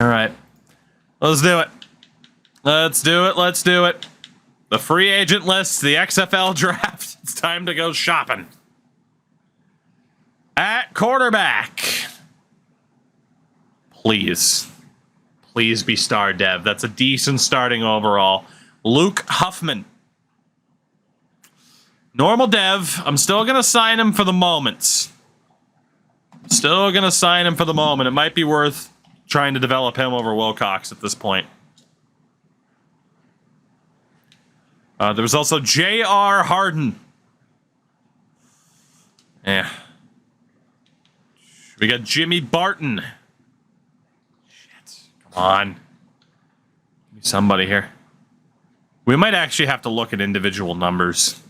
All right. Let's do it. Let's do it. Let's do it. The free agent list, the XFL draft. It's time to go shopping. At quarterback. Please. Please be star dev. That's a decent starting overall. Luke Huffman. Normal dev. I'm still going to sign him for the moment. Still going to sign him for the moment. It might be worth trying to develop him over Wilcox at this point. There was also J.R. Harden. Yeah. We got Jimmy Barton. Shit. Come on. Give me somebody here. We might actually have to look at individual numbers.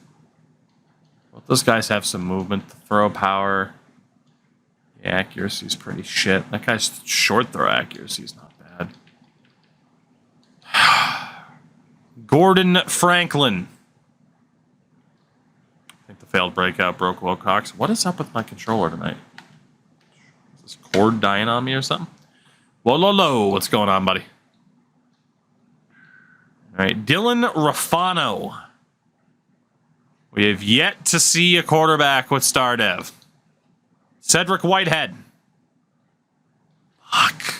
Both those guys have some movement. The throw power. The accuracy's pretty shit. That guy's short throw accuracy's not bad. Gordon Franklin. I think the failed breakout broke Wilcox. What is up with my controller tonight? Is this cord dying on me or something? Whoa, what's going on, buddy? All right, Dylan Rafano. We have yet to see a quarterback with star dev. Cedric Whitehead. Fuck.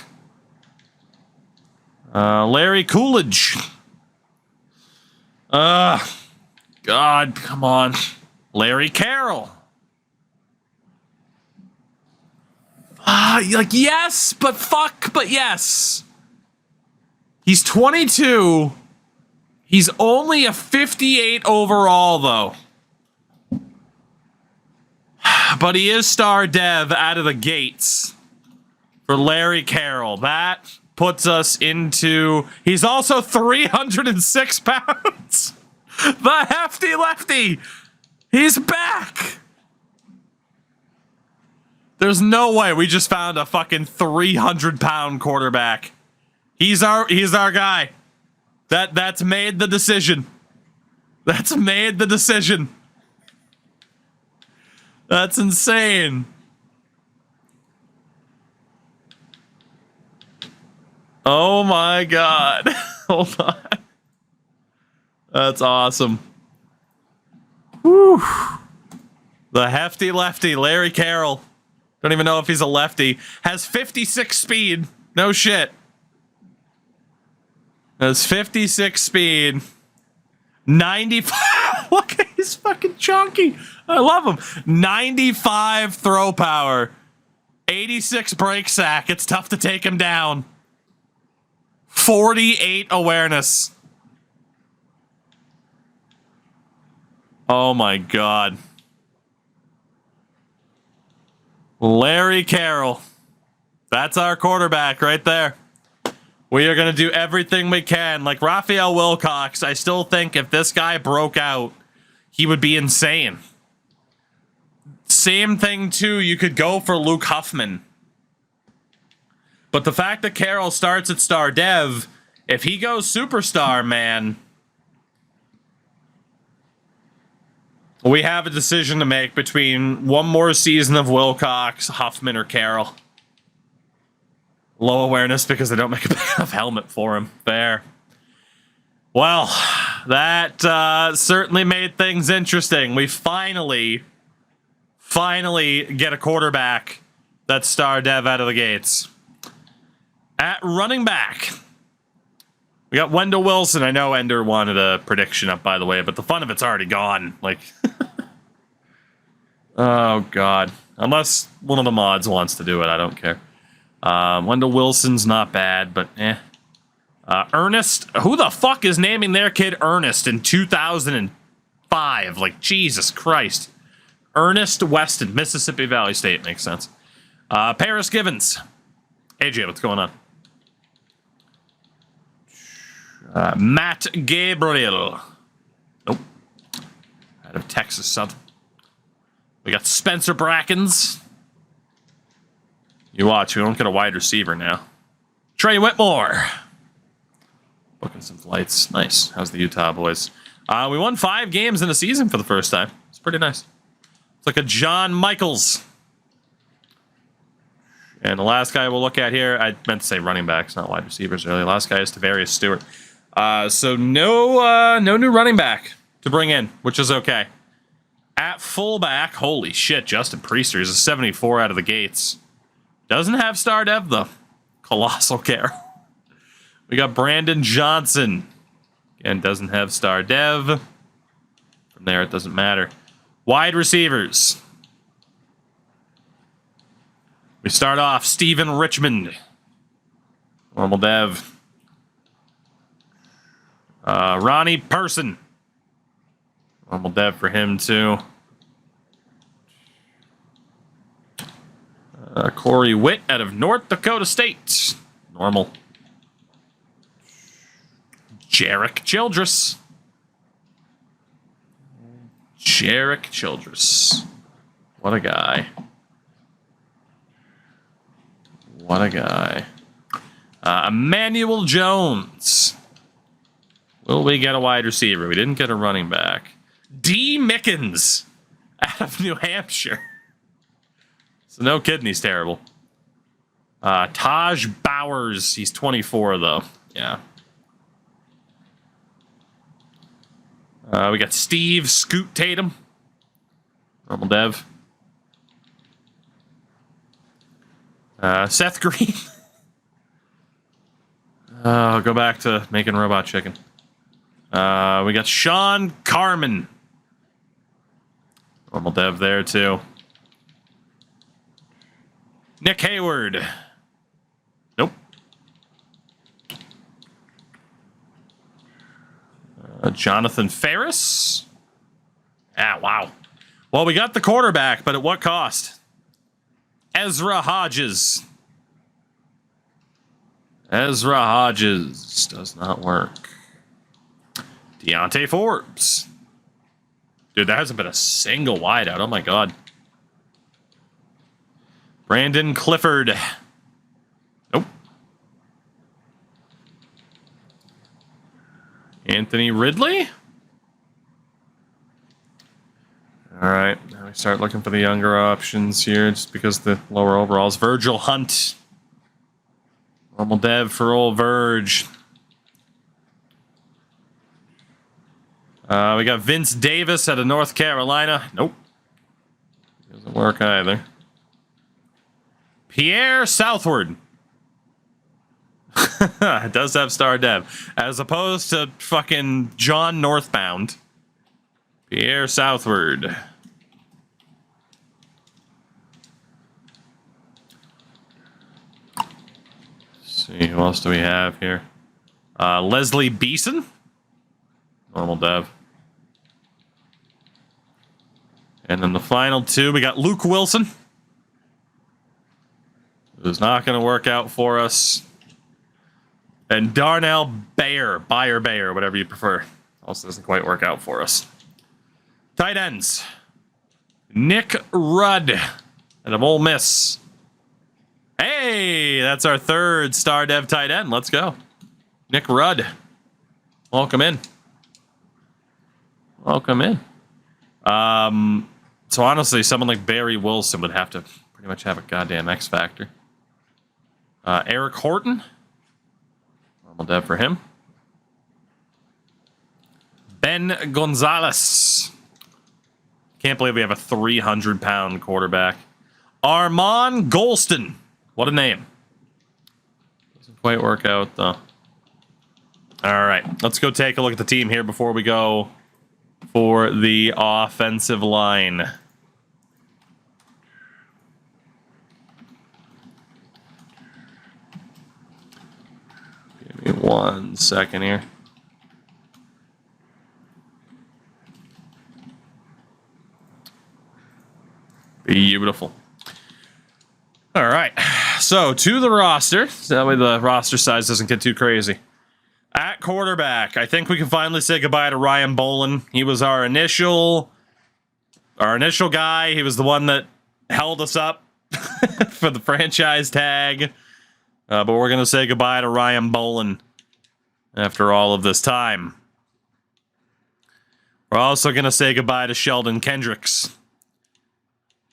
Larry Coolidge. God, come on. Larry Carroll. Like, yes, but fuck, but yes. He's 22. He's only a 58 overall, though. But he is star dev out of the gates for Larry Carroll. That puts us into... He's also 306 pounds. The hefty lefty. He's back. There's no way we just found a fucking 300-pound quarterback. He's our guy. That's made the decision. That's made the decision. That's insane. Oh my god. Hold on. That's awesome. Whew. The hefty lefty, Larry Carroll. Don't even know if he's a lefty. Has 56 speed. No shit. Has 56 speed. 95. Look, he's fucking chunky. I love him. 95 throw power. 86 break sack. It's tough to take him down. 48 awareness. Oh my god. Larry Carroll. That's our quarterback right there. We are going to do everything we can. Like Raphael Wilcox, I still think if this guy broke out, he would be insane. Same thing, too. You could go for Luke Huffman. But the fact that Carroll starts at star dev, if he goes superstar, man, we have a decision to make between one more season of Wilcox, Huffman, or Carroll. Low awareness because they don't make a big enough helmet for him. Fair. Well, that certainly made things interesting. We finally get a quarterback that's star dev out of the gates. At running back, we got Wendell Wilson. I know Ender wanted a prediction up, by the way, but the fun of it's already gone. Like, oh, God. Unless one of the mods wants to do it, I don't care. Wendell Wilson's not bad, but eh. Ernest, who the fuck is naming their kid Ernest in 2005? Like, Jesus Christ. Ernest Weston, Mississippi Valley State, makes sense. Paris Givens. AJ, what's going on? Matt Gabriel. Nope. Out of Texas Southern. We got Spencer Brackens. You watch, we don't get a wide receiver now. Trey Whitmore. Booking some flights. Nice. How's the Utah boys? We won 5 games in a season for the first time. It's pretty nice. It's like a John Michaels. And the last guy we'll look at here, I meant to say running backs, not wide receivers earlier. Last guy is Tavarius Stewart. So no new running back to bring in, which is okay. At fullback, holy shit, Justin Priester is a 74 out of the gates. Doesn't have star dev though. Colossal care. We got Brandon Johnson. Again, doesn't have star dev. From there, it doesn't matter. Wide receivers. We start off Steven Richmond. Normal dev. Ronnie Person. Normal dev for him too. Corey Witt out of North Dakota State. Normal. Jarek Childress. Jarek Childress. What a guy. What a guy. Emmanuel Jones. Will we get a wide receiver? We didn't get a running back. D. Mickens out of New Hampshire. So no kidding, he's terrible. Taj Bowers. He's 24, though. Yeah. We got Steve Scoot Tatum. Normal dev. Seth Green. I'll go back to making robot chicken. We got Sean Carman. Normal dev there, too. Nick Hayward. Nope. Jonathan Ferris. Ah, wow. Well, we got the quarterback, but at what cost? Ezra Hodges. Ezra Hodges does not work. Deontay Forbes. Dude, there hasn't been a single wideout. Oh my god. Brandon Clifford. Nope. Anthony Ridley. All right, now we start looking for the younger options here, just because the lower overalls. Virgil Hunt. Normal dev for old Verge. We got Vince Davis out of North Carolina. Nope. Doesn't work either. Pierre Southward. It does have star dev. As opposed to fucking John Northbound. Pierre Southward. Let's see, who else do we have here? Leslie Beeson. Normal dev. And then the final two, we got Luke Wilson. Who's not going to work out for us. And Darnell Bayer, Bayer, whatever you prefer. Also doesn't quite work out for us. Tight ends. Nick Rudd out of Ole Miss. Hey, that's our third star dev tight end. Let's go. Nick Rudd. Welcome in. Welcome in. So honestly, someone like Barry Wilson would have to pretty much have a goddamn X factor. Eric Horton. Normal dev for him. Ben Gonzalez. Can't believe we have a 300-pound quarterback. Armon Golston. What a name. Doesn't quite work out, though. All right, let's go take a look at the team here before we go for the offensive line. Give me 1 second here. Beautiful. All right, so to the roster. So that way the roster size doesn't get too crazy. At quarterback, I think we can finally say goodbye to Ryan Bolin. He was our initial guy. He was the one that held us up for the franchise tag. But we're going to say goodbye to Ryan Bolin after all of this time. We're also going to say goodbye to Sheldon Kendricks,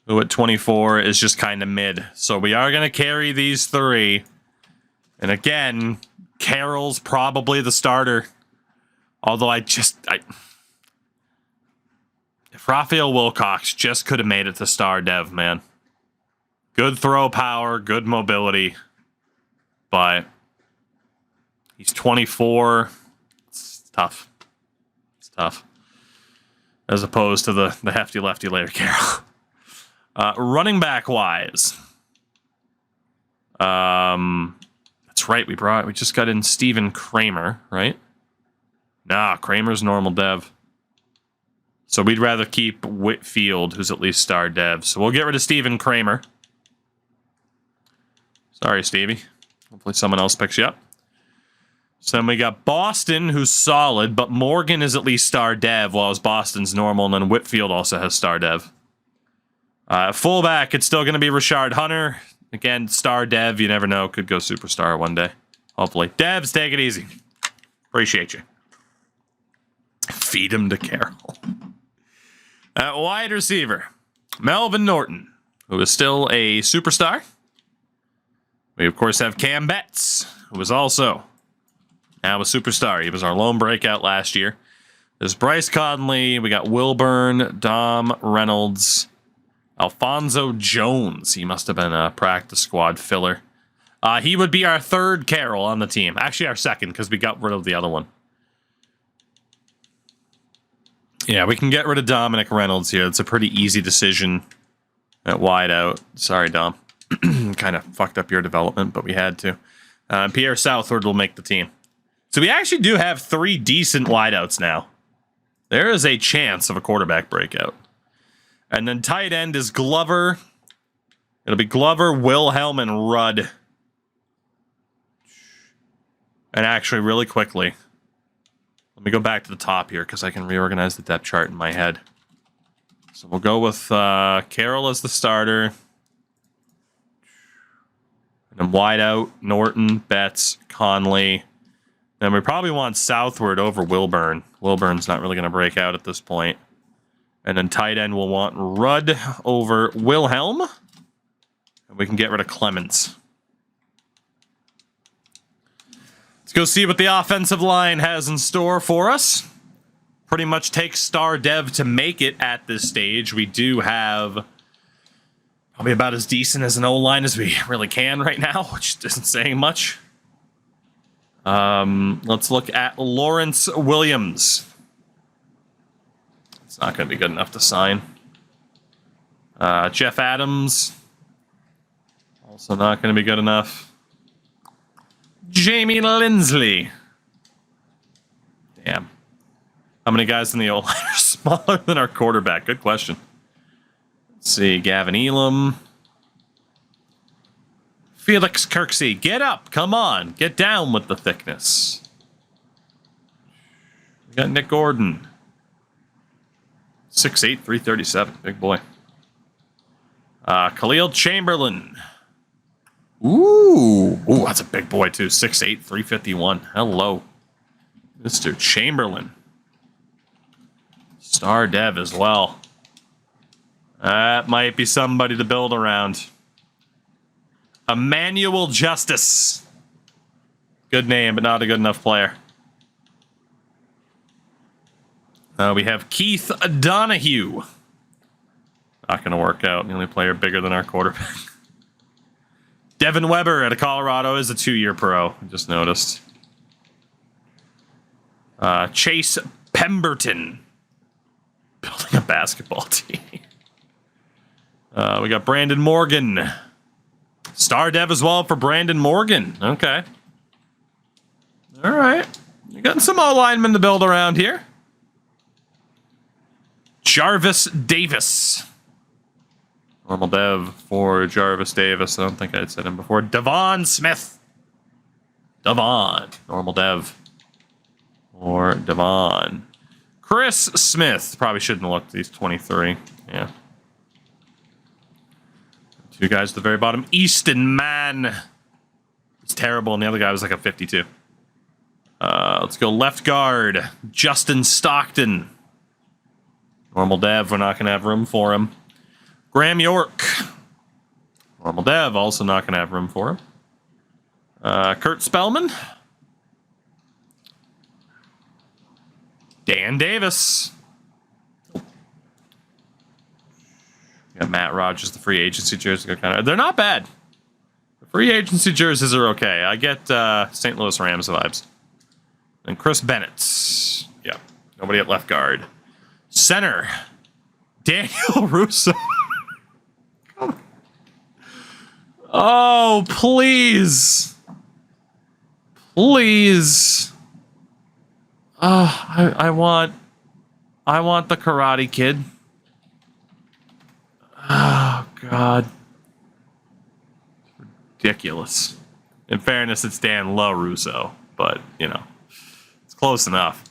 who at 24 is just kind of mid. So we are going to carry these three. And again, Carroll's probably the starter. Although if Raphael Wilcox just could have made it to star dev, man. Good throw power, good mobility. But he's 24. It's tough. It's tough. As opposed to the hefty lefty Larry Carroll. Running back wise. That's right. We just got in Steven Kramer, right? Nah, Kramer's normal dev. So we'd rather keep Whitfield, who's at least star dev. So we'll get rid of Steven Kramer. Sorry, Stevie. Hopefully someone else picks you up. So then we got Boston, who's solid, but Morgan is at least star dev, while Boston's normal, and then Whitfield also has star dev. Fullback, it's still going to be Rashard Hunter. Again, star dev, you never know. Could go superstar one day. Hopefully. Devs, take it easy. Appreciate you. Feed him to Carroll. Wide receiver, Melvin Norton, who is still a superstar. We, of course, have Cam Betts, who is also now a superstar. He was our lone breakout last year. There's Bryce Conley. We got Wilburn, Dom Reynolds, Alfonso Jones. He must have been a practice squad filler. He would be our third Carroll on the team. Actually, our second, because we got rid of the other one. Yeah, we can get rid of Dominic Reynolds here. It's a pretty easy decision at wide out. Sorry, Dom. Kind of fucked up your development, but we had to. Pierre Southward will make the team. So we actually do have 3 decent wideouts now. There is a chance of a quarterback breakout. And then tight end is Glover. It'll be Glover, Wilhelm, and Rudd. And actually, really quickly, let me go back to the top here because I can reorganize the depth chart in my head. So we'll go with Carroll as the starter. And then wide out, Norton, Betts, Conley. Then we probably want Southward over Wilburn. Wilburn's not really going to break out at this point. And then tight end, we'll want Rudd over Wilhelm. And we can get rid of Clemens. Let's go see what the offensive line has in store for us. Pretty much takes star dev to make it at this stage. We do have probably about as decent as an O-line as we really can right now, which isn't saying much. Let's look at Lawrence Williams. It's not going to be good enough to sign. Jeff Adams. Also not going to be good enough. Jamie Lindsley. Damn. How many guys in the O-line are smaller than our quarterback? Good question. Let's see. Gavin Elam. Felix Kirksey. Get up. Come on. Get down with the thickness. We got Nick Gordon. 6'8", 337. Big boy. Khalil Chamberlain. Ooh, that's a big boy, too. 6'8", 351. Hello. Mr. Chamberlain. Star dev as well. That might be somebody to build around. Emmanuel Justice. Good name, but not a good enough player. We have Keith Donahue. Not going to work out. The only player bigger than our quarterback. Devin Weber out of Colorado is a 2-year pro. I just noticed. Chase Pemberton. Building a basketball team. We got Brandon Morgan. Star dev as well for Brandon Morgan. Okay. All right. You got some O-linemen to build around here. Jarvis Davis. Normal dev for Jarvis Davis. I don't think I'd said him before. Devon Smith. Devon. Normal dev. Or Devon. Chris Smith. Probably shouldn't have looked. He's 23. Yeah. 2 guys at the very bottom. Easton Mann. It's terrible, and the other guy was like a 52. Let's go left guard. Justin Stockton. Normal dev. We're not going to have room for him. Graham York. Normal dev, also not going to have room for him. Kurt Spellman. Dan Davis. Got Matt Rogers, the free agency jersey. They're not bad. The free agency jerseys are okay. I get St. Louis Rams vibes. And Chris Bennett. Yeah, nobody at left guard. Center. Daniel Russo. Oh, please. Please. I want the Karate Kid. Oh, God. Ridiculous. In fairness, it's Dan LaRusso, but, you know, it's close enough.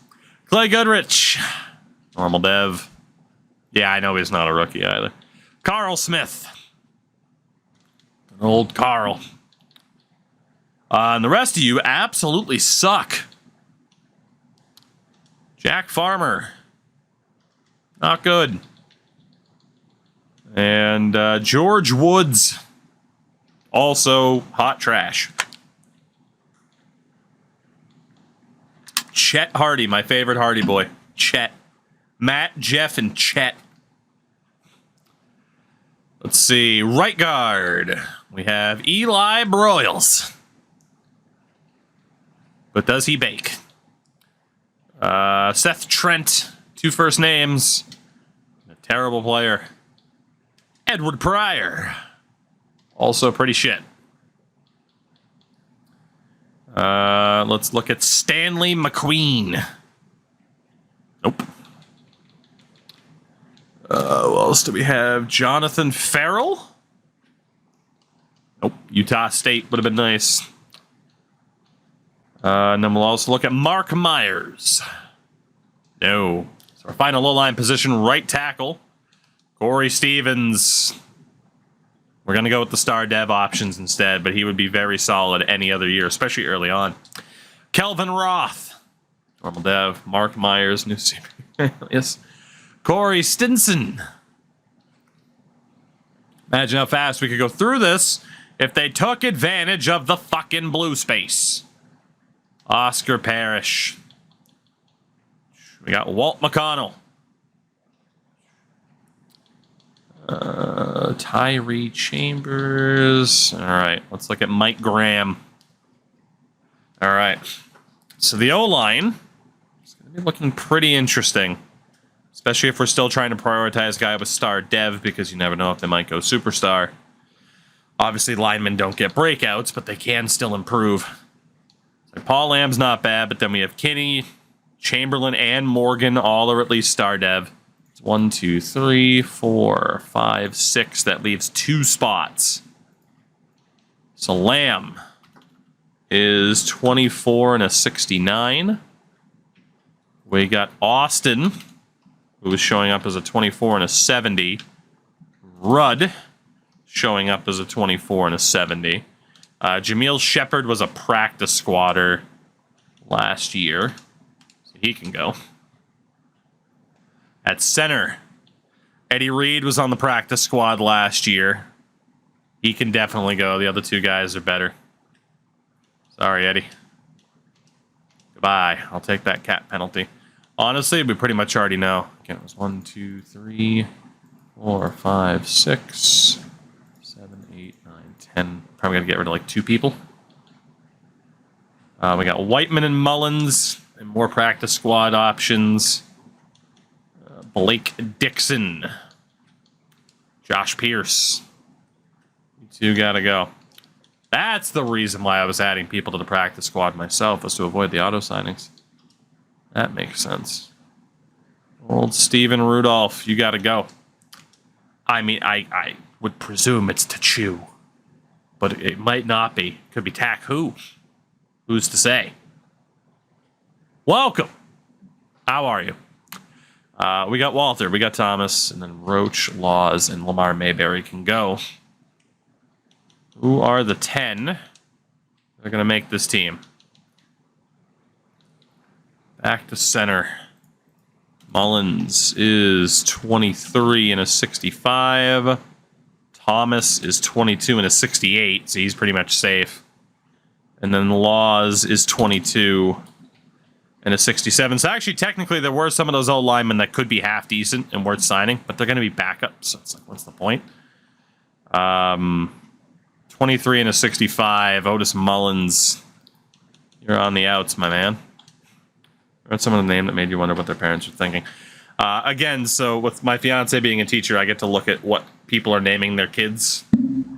Clay Goodrich. Normal dev. Yeah, I know he's not a rookie either. Carl Smith. An old Carl. And the rest of you absolutely suck. Jack Farmer. Not good. And George Woods. Also hot trash. Chet Hardy, my favorite Hardy boy. Chet. Matt, Jeff, and Chet. Let's see. Right guard. We have Eli Broyles. But does he bake? Seth Trent. 2 first names. A terrible player. Edward Pryor. Also pretty shit. Let's look at Stanley McQueen. Nope. Who else do we have? Jonathan Farrell? Nope. Utah State would have been nice. And then we'll also look at Mark Myers. No. So our final low-line position, right tackle. Corey Stevens. We're going to go with the star dev options instead, but he would be very solid any other year, especially early on. Kelvin Roth. Normal dev. Mark Myers. New yes. Corey Stinson. Imagine how fast we could go through this if they took advantage of the fucking blue space. Oscar Parrish. We got Walt McConnell. Tyree Chambers. All right, let's look at Mike Graham. All right, so the O-line is going to be looking pretty interesting, especially if we're still trying to prioritize guy with star dev because you never know if they might go superstar. Obviously, linemen don't get breakouts, but they can still improve. So Paul Lamb's not bad, but then we have Kinney, Chamberlain, and Morgan all are at least star dev. 1, 2, 3, 4, 5, 6. That leaves 2 spots. So Lamb is 24 and a 69. We got Austin, who is showing up as a 24 and a 70. Rudd showing up as a 24 and a 70. Jameel Shepard was a practice squatter last year, so he can go. At center, Eddie Reed was on the practice squad last year. He can definitely go. The other 2 guys are better. Sorry, Eddie. Goodbye. I'll take that cap penalty. Honestly, we pretty much already know. Again, it was 1, 2, 3, 4, 5, 6, 7, 8, 9, 10. Probably gonna get rid of like 2 people. We got Whiteman and Mullins and more practice squad options. Blake Dixon. Josh Pierce. You 2 gotta go. That's the reason why I was adding people to the practice squad myself, was to avoid the auto signings. That makes sense. Old Steven Rudolph, you gotta go. I mean, I would presume it's to chew, but it might not be. Could be Tack Who. Who's to say? Welcome. How are you? We got Walter, we got Thomas, and then Roach, Laws, and Lamar Mayberry can go. Who are the 10 that are going to make this team? Back to center. Mullins is 23 and a 65. Thomas is 22 and a 68, so he's pretty much safe. And then Laws is 22 and a 67. So actually, technically, there were some of those old linemen that could be half decent and worth signing, but they're going to be backups. So it's like, what's the point? 23 and a 65. Otis Mullins, you're on the outs, my man. What's some of the name that made you wonder what their parents were thinking? Again, so with my fiance being a teacher, I get to look at what people are naming their kids.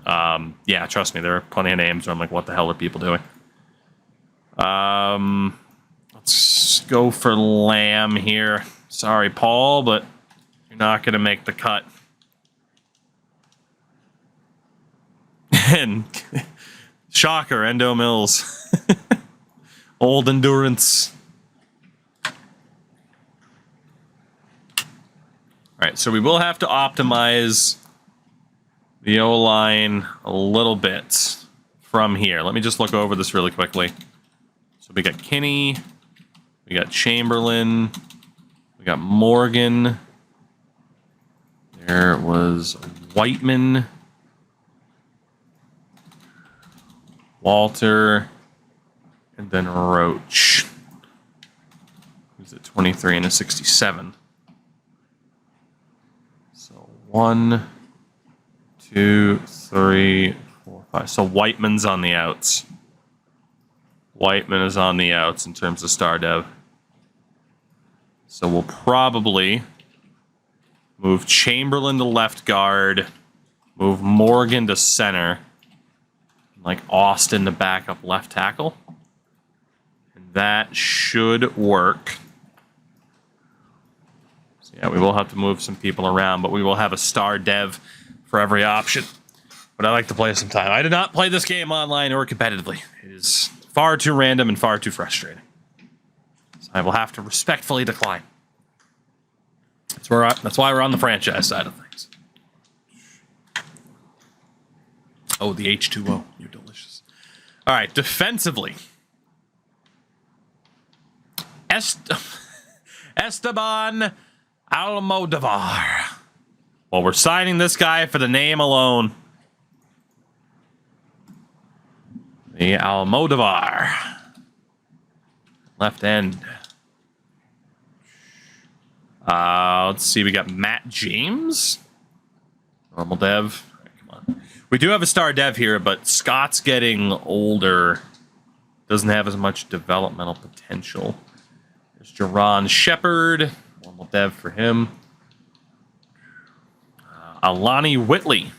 Yeah, trust me, there are plenty of names where I'm like, what the hell are people doing? Let's go for Lamb here. Sorry, Paul, but you're not going to make the cut. And shocker, Endo Mills. Old endurance. All right, so we will have to optimize the O-line a little bit from here. Let me just look over this really quickly. So we got Kinney, we got Chamberlain, we got Morgan. There was Whiteman, Walter, and then Roach. Who's at 23 and a 67. So 1, 2, 3, 4, 5. So Whiteman's on the outs. Whiteman is on the outs in terms of star dev. So we'll probably move Chamberlain to left guard, move Morgan to center, like Austin to backup left tackle. And that should work. So yeah, we will have to move some people around, but we will have a star dev for every option. But I like to play some time. I did not play this game online or competitively. It is far too random and far too frustrating. So I will have to respectfully decline. That's why we're on the franchise side of things. Oh, the H2O. You're delicious. All right, defensively. Esteban Almodovar. Well, we're signing this guy for the name alone. The Almodovar. Left end. Let's see. We got Matt James. Normal dev. All right, come on. We do have a star dev here, but Scott's getting older. Doesn't have as much developmental potential. There's Jerron Shepard. Normal dev for him. Alani Whitley.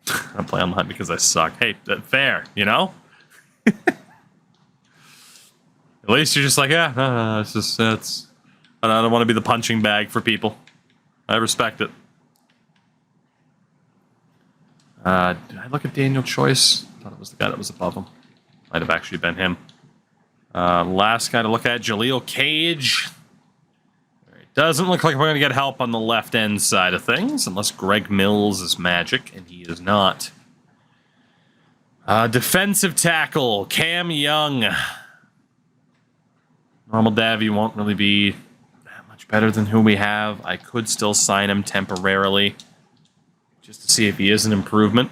I play online because I suck. Hey, fair, you know? At least you're just like, yeah, it's just, I don't want to be the punching bag for people. I respect it. Did I look at Daniel Choice? I thought it was the guy that was above him. Might have actually been him. Last guy to look at, Jaleel Cage. Doesn't look like we're going to get help on the left end side of things, unless Greg Mills is magic, and he is not. Defensive tackle, Cam Young. Normal Davy won't really be that much better than who we have. I could still sign him temporarily, just to see if he is an improvement.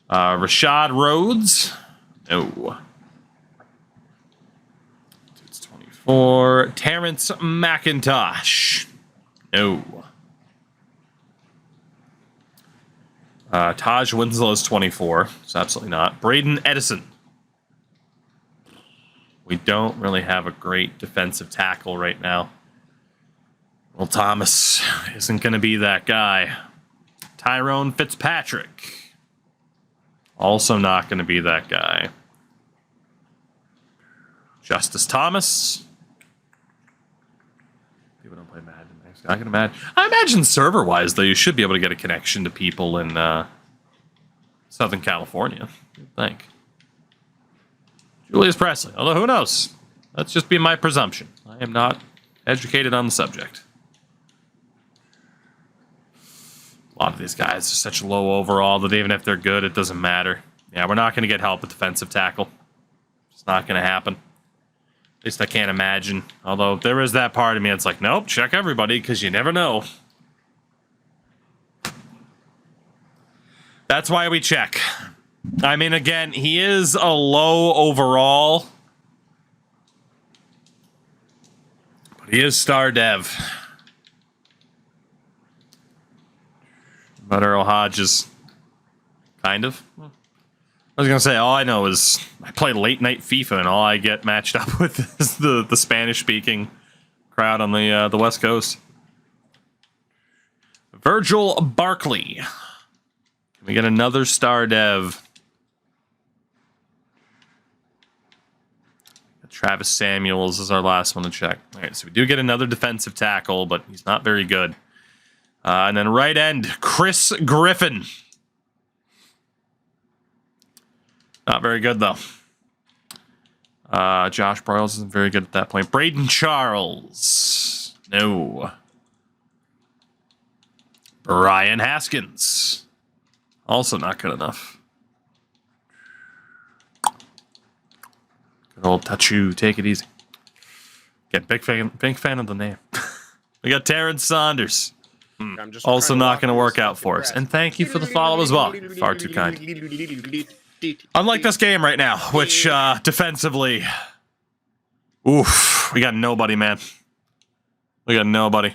Rashad Rhodes. No. For Terrence McIntosh. No. Taj Winslow is 24. So absolutely not. Braden Edison. We don't really have a great defensive tackle right now. Well, Thomas isn't going to be that guy. Tyrone Fitzpatrick. Also not going to be that guy. Justice Thomas. People don't play Madden. I imagine server-wise, though, you should be able to get a connection to people in Southern California. You'd think. Julius Presley. Although, who knows? That's just be my presumption. I am not educated on the subject. A lot of these guys are such low overall that even if they're good, it doesn't matter. Yeah, we're not going to get help with defensive tackle. It's not going to happen. At least I can't imagine. Although there is that part of me that's like, nope, check everybody because you never know. That's why we check. I mean, again, he is a low overall. But he is star dev. But Earl Hodges, kind of. I was going to say, all I know is I play late night FIFA and all I get matched up with is the Spanish-speaking crowd on the West Coast. Virgil Barkley. Can we get another star dev? Travis Samuels is our last one to check. All right, so we do get another defensive tackle, but he's not very good. And then right end, Chris Griffin. Not very good, though. Josh Broyles isn't very good at that point. Braden Charles. No. Brian Haskins. Also not good enough. Good old Tachu. Take it easy. Again, big fan of the name. We got Terrence Saunders. Also not going to work out for us. And thank you for the follow as well. Far too kind. Unlike this game right now, which defensively, oof, we got nobody, man. We got nobody.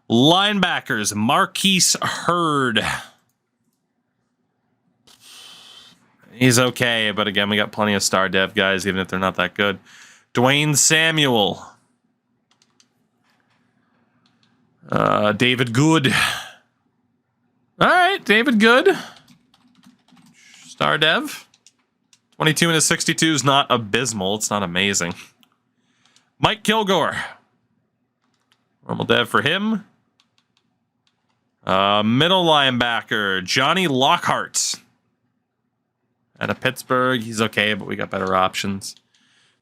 Linebackers, Marquise Hurd. He's okay, but again, we got plenty of star dev guys, even if they're not that good. Dwayne Samuel. David Good. All right, David Good. Star dev. 22 and a 62 is not abysmal. It's not amazing. Mike Kilgore. Normal dev for him. Middle linebacker, Johnny Lockhart. Out of Pittsburgh. He's okay, but we got better options.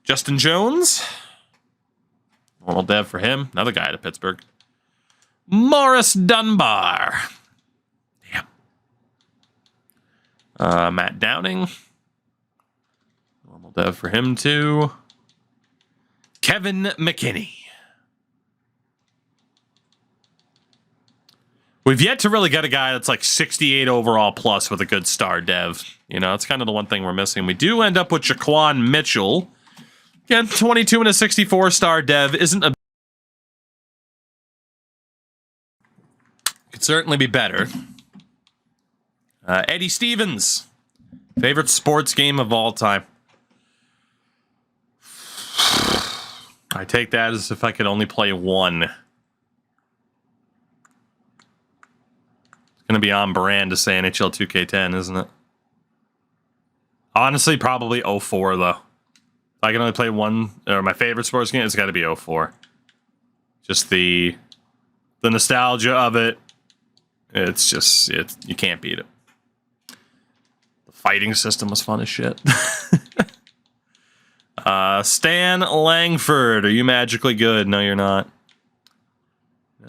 Justin Jones. Normal dev for him. Another guy out of Pittsburgh. Morris Dunbar. Yeah. Matt Downing. Normal dev for him too. Kevin McKinney. We've yet to really get a guy that's like 68 overall plus with a good star dev. You know, it's kind of the one thing we're missing. We do end up with Jaquan Mitchell. Again, 22 and a 64 star dev isn't a... Could certainly be better. Eddie Stevens. Favorite sports game of all time. I take that as if I could only play one. Going to be on brand to say NHL 2K10, isn't it? Honestly, probably 04, though. If I can only play one, or my favorite sports game, it's got to be 04. Just the nostalgia of it. It's just, you can't beat it. The fighting system was fun as shit. Stan Langford, are you magically good? No, you're not.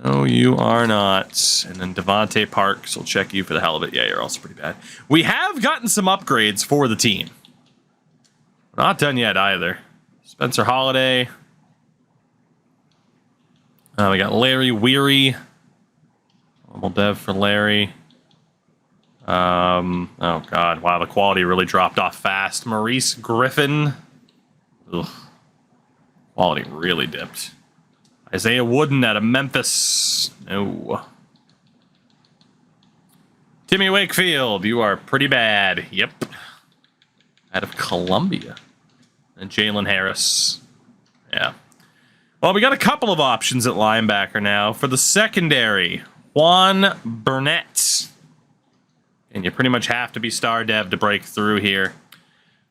No, you are not. And then Devontae Parks will check you for the hell of it. Yeah, you're also pretty bad. We have gotten some upgrades for the team. We're not done yet either. Spencer Holiday. We got Larry Weary. Normal dev for Larry. Oh, God. Wow, the quality really dropped off fast. Maurice Griffin. Ugh. Quality really dipped. Isaiah Wooden out of Memphis. No. Timmy Wakefield, you are pretty bad. Yep. Out of Columbia. And Jalen Harris. Yeah. Well, we got a couple of options at linebacker now. For the secondary, Juan Burnett. And you pretty much have to be star dev to break through here.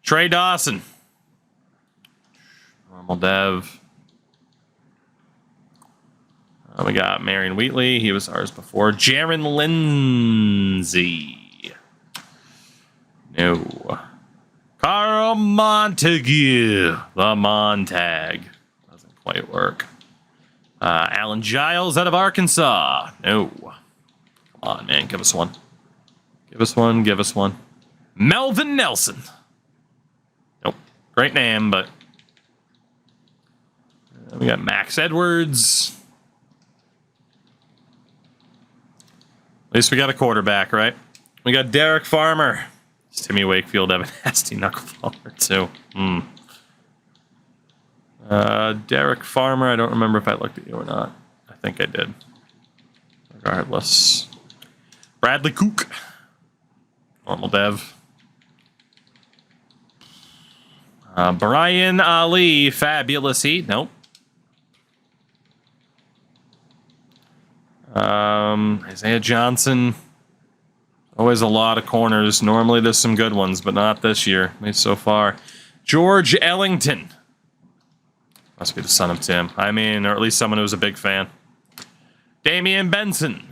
Trey Dawson. Normal dev. We got Marion Wheatley. He was ours before. Jaron Lindsay. No. Carl Montague. The Montag. Doesn't quite work. Alan Giles out of Arkansas. No. Come on, man. Give us one. Give us one. Give us one. Melvin Nelson. Nope. Great name, but... we got Max Edwards. At least we got a quarterback, right? We got Derek Farmer. Does Timmy Wakefield have a nasty knuckleballer too? Derek Farmer, I don't remember if I looked at you or not. I think I did. Regardless. Bradley Kook. Normal dev. Brian Ali, Fabulous Heat. Nope. Isaiah Johnson. Always a lot of corners. Normally there's some good ones, but not this year, at least so far. George Ellington. Must be the son of Tim. I mean, or at least someone who's a big fan. Damian Benson.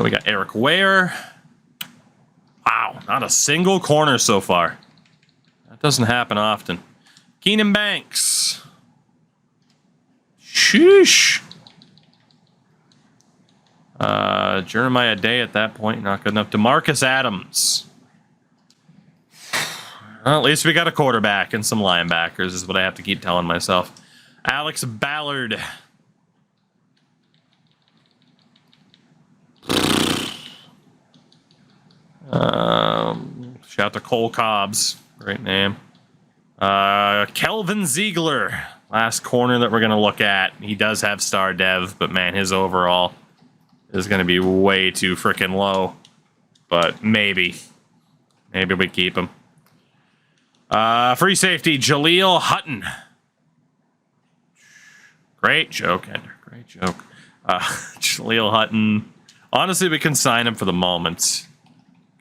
We got Eric Ware. Wow, not a single corner so far. That doesn't happen often. Keenan Banks. Sheesh. Jeremiah Day at that point, not good enough. DeMarcus Adams. Well, at least we got a quarterback and some linebackers, is what I have to keep telling myself. Alex Ballard. Shout out to Cole Cobbs. Great name. Kelvin Ziegler. Last corner that we're going to look at. He does have star dev, but man, his overall is going to be way too freaking low. But maybe. Maybe we keep him. Free safety, Jaleel Hutton. Great joke, Ender. Great joke. Jaleel Hutton. Honestly, we can sign him for the moment.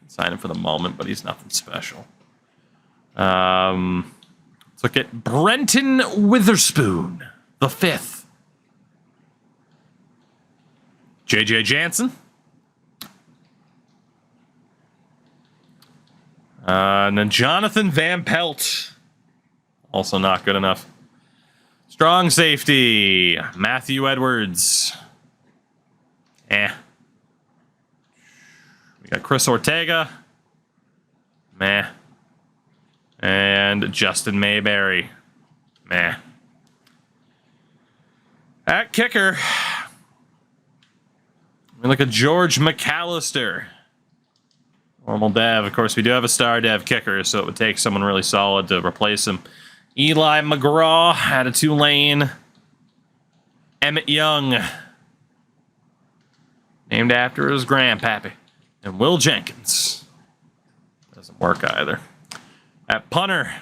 Sign him for the moment, but he's nothing special. Let's look at Brenton Witherspoon, the 5th. JJ Jansen. And then Jonathan Van Pelt. Also not good enough. Strong safety, Matthew Edwards. We got Chris Ortega. Meh. And Justin Mayberry. Meh. At kicker, we look at George McAllister. Normal dev. Of course, we do have a star dev kicker, so it would take someone really solid to replace him. Eli McGraw out of Tulane. Emmett Young. Named after his grandpappy. And Will Jenkins. Doesn't work either. At punter.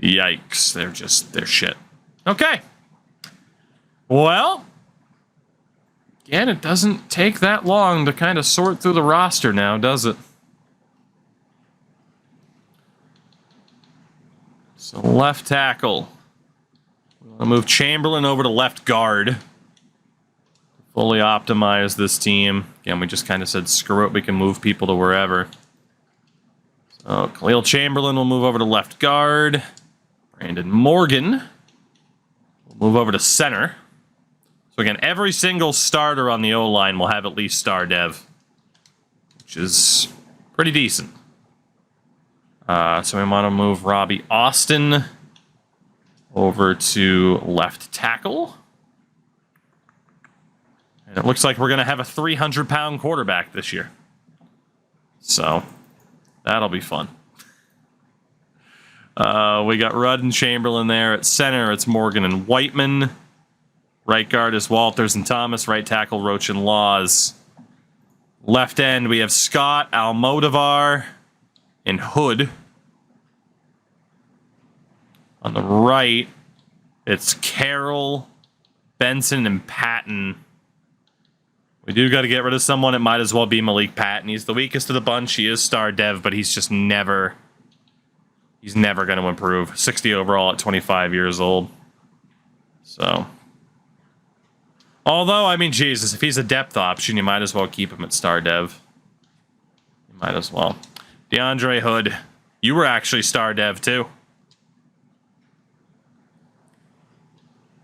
Yikes. They're shit. Okay. Well. Again, it doesn't take that long to kind of sort through the roster now, does it? So left tackle. We want to move Chamberlain over to left guard. Fully optimize this team. Again, we just kind of said, screw it, we can move people to wherever. So Khalil Chamberlain will move over to left guard. Brandon Morgan will move over to center. So again, every single starter on the O-line will have at least star dev, which is pretty decent. So we want to move Robbie Austin over to left tackle. And it looks like we're going to have a 300-pound quarterback this year. So that'll be fun. We got Rudd and Chamberlain there. At center, it's Morgan and Whiteman. Right guard is Walters and Thomas. Right tackle, Roach and Laws. Left end, we have Scott, Almodovar, and Hood. On the right, it's Carroll, Benson, and Patton. We do got to get rid of someone. It might as well be Malik Patton. He's the weakest of the bunch. He is star dev, but he's just never... He's never going to improve. 60 overall at 25 years old. So... Although, I mean, Jesus, if he's a depth option, you might as well keep him at star dev. You might as well. DeAndre Hood, you were actually star dev too.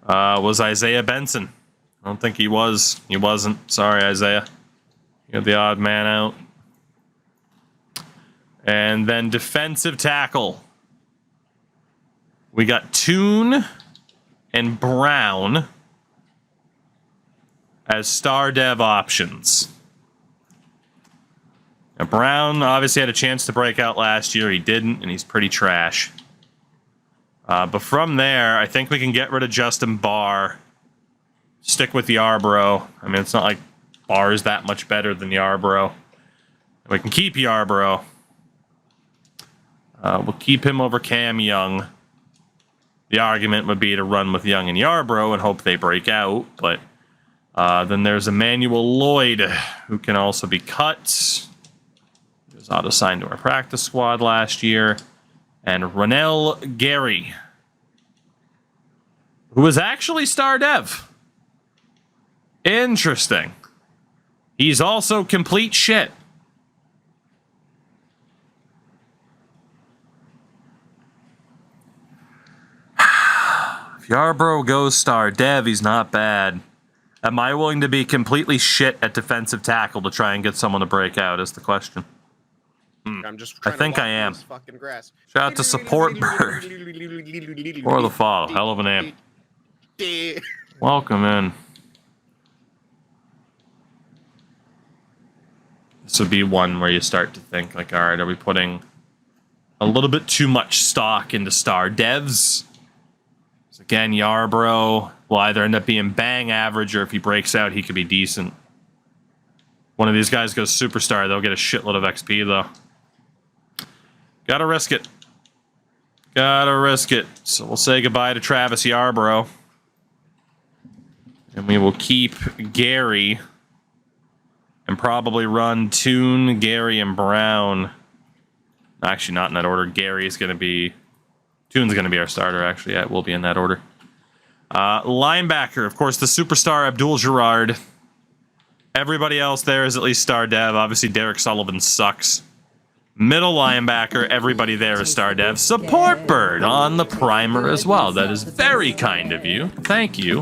Was Isaiah Benson? I don't think he was. He wasn't. Sorry, Isaiah. You got the odd man out. And then defensive tackle. We got Toon and Brown as star dev options. Now, Brown obviously had a chance to break out last year. He didn't, and he's pretty trash. But from there, I think we can get rid of Justin Barr. Stick with Yarbrough. I mean, it's not like Barr is that much better than Yarbrough. We can keep Yarbrough. We'll keep him over Cam Young. The argument would be to run with Young and Yarbrough and hope they break out, but then there's Emmanuel Lloyd, who can also be cut. He was auto-signed to our practice squad last year. And Ronell Gary, who was actually star dev. Interesting. He's also complete shit. If Yarbrough goes star dev, he's not bad. Am I willing to be completely shit at defensive tackle to try and get someone to break out is the question. I'm just I think I am. Fucking grass. Shout out to Support Bird. Or the follow. Hell of a name. Welcome in. This would be one where you start to think, like, alright, are we putting a little bit too much stock into star devs? So again, Yarbrough will either end up being bang average, or if he breaks out, he could be decent. One of these guys goes superstar, they'll get a shitload of XP, though. Gotta risk it. Gotta risk it. So we'll say goodbye to Travis Yarbrough. And we will keep Gary. And probably run Toon, Gary, and Brown. Actually, not in that order. Gary's going to be... Toon's going to be our starter, actually. Yeah, it will be in that order. Linebacker, of course, the superstar Abdul Gerard. Everybody else there is at least star dev. Obviously, Derek Sullivan sucks. Middle linebacker, everybody there is star dev. Support Bird on the primer as well. That is very kind of you. Thank you.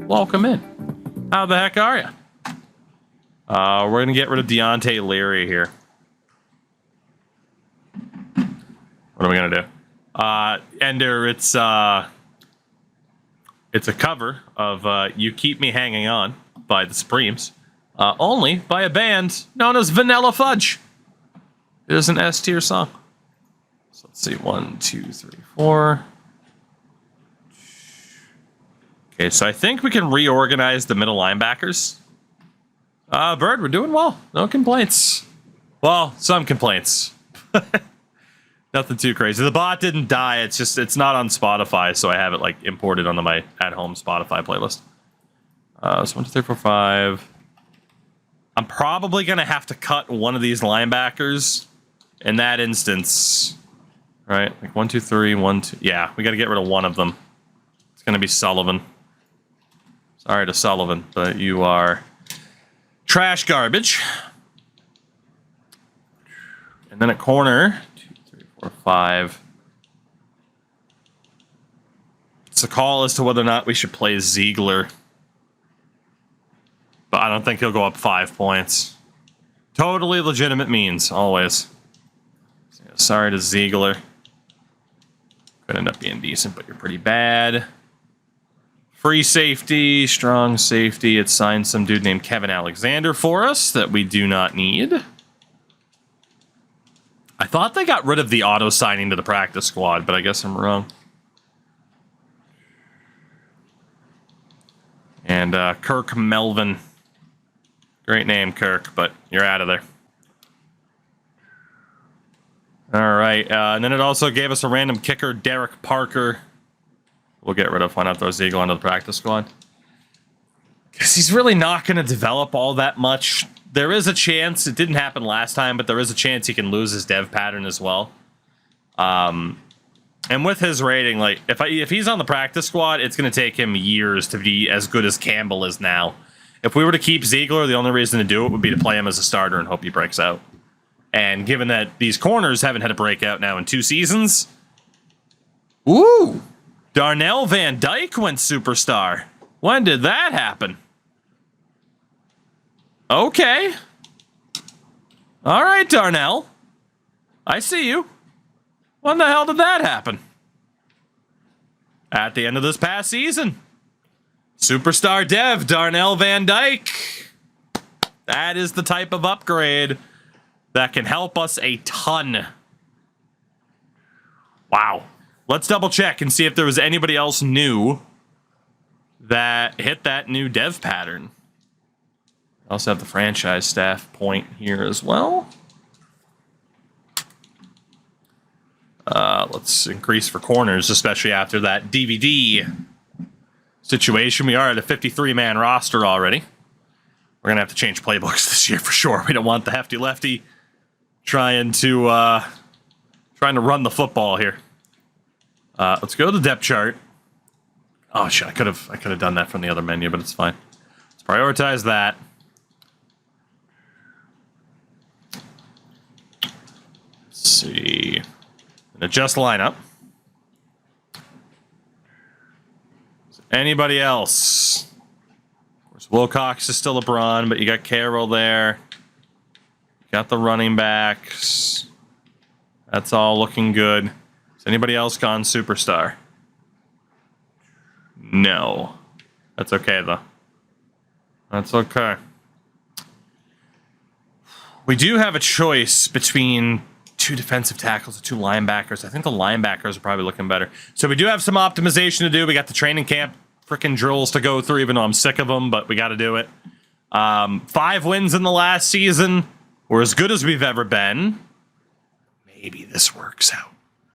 Welcome in. How the heck are you? We're going to get rid of Deontay Leary here. What are we going to do? Ender, it's a cover of You Keep Me Hanging On by the Supremes. Only by a band known as Vanilla Fudge. It is an S-tier song. So let's see. 1, 2, 3, 4. Okay, so I think we can reorganize the middle linebackers. Bird, we're doing well. No complaints. Well, some complaints. Nothing too crazy. The bot didn't die. It's just, it's not on Spotify, so I have it like imported onto my at-home Spotify playlist. So 1, 2, 3, 4, 5. I'm probably going to have to cut one of these linebackers in that instance. Right? Like 1, 2, 3, 1, 2. Yeah, we got to get rid of one of them. It's going to be Sullivan. Sorry to Sullivan, but you are trash garbage. And then at corner, 2, 3, 4, 5. It's a call as to whether or not we should play Ziegler. But I don't think he'll go up 5 points. Totally legitimate means, always. So, yeah, sorry to Ziegler. Could end up being decent, but you're pretty bad. Free safety, strong safety. It signed some dude named Kevin Alexander for us that we do not need. I thought they got rid of the auto signing to the practice squad, but I guess I'm wrong. And Kirk Melvin. Great name, Kirk, but you're out of there. All right, and then it also gave us a random kicker, Derek Parker. We'll get rid of. Why not throw Ziegler onto the practice squad? Because he's really not going to develop all that much. There is a chance, it didn't happen last time, but there is a chance he can lose his dev pattern as well. And with his rating, like, if he's on the practice squad, it's going to take him years to be as good as Campbell is now. If we were to keep Ziegler, the only reason to do it would be to play him as a starter and hope he breaks out. And given that these corners haven't had a breakout now in 2 seasons... Ooh! Darnell Van Dyke went superstar. When did that happen? Okay. All right, Darnell. I see you. When the hell did that happen? at the end of this past season. Superstar dev, Darnell Van Dyke. That is the type of upgrade that can help us a ton. Wow. Let's double check and see if there was anybody else new that hit that new dev pattern. I also have the franchise staff point here as well. Let's increase for corners, especially after that DVD situation. We are at a 53-man roster already. We're going to have to change playbooks this year for sure. We don't want the hefty lefty trying to run the football here. Let's go to the depth chart. Oh shit, I could have done that from the other menu, but it's fine. Let's prioritize that. Let's see. Adjust lineup. Anybody else? Of course, Wilcox is still LeBron, but you got Carroll there. You got the running backs. That's all looking good. Has anybody else gone superstar? No. That's okay, though. That's okay. We do have a choice between 2 defensive tackles and 2 linebackers. I think the linebackers are probably looking better. So we do have some optimization to do. We got the training camp freaking drills to go through, even though I'm sick of them, but we got to do it. 5 wins in the last season. We're as good as we've ever been. Maybe this works out.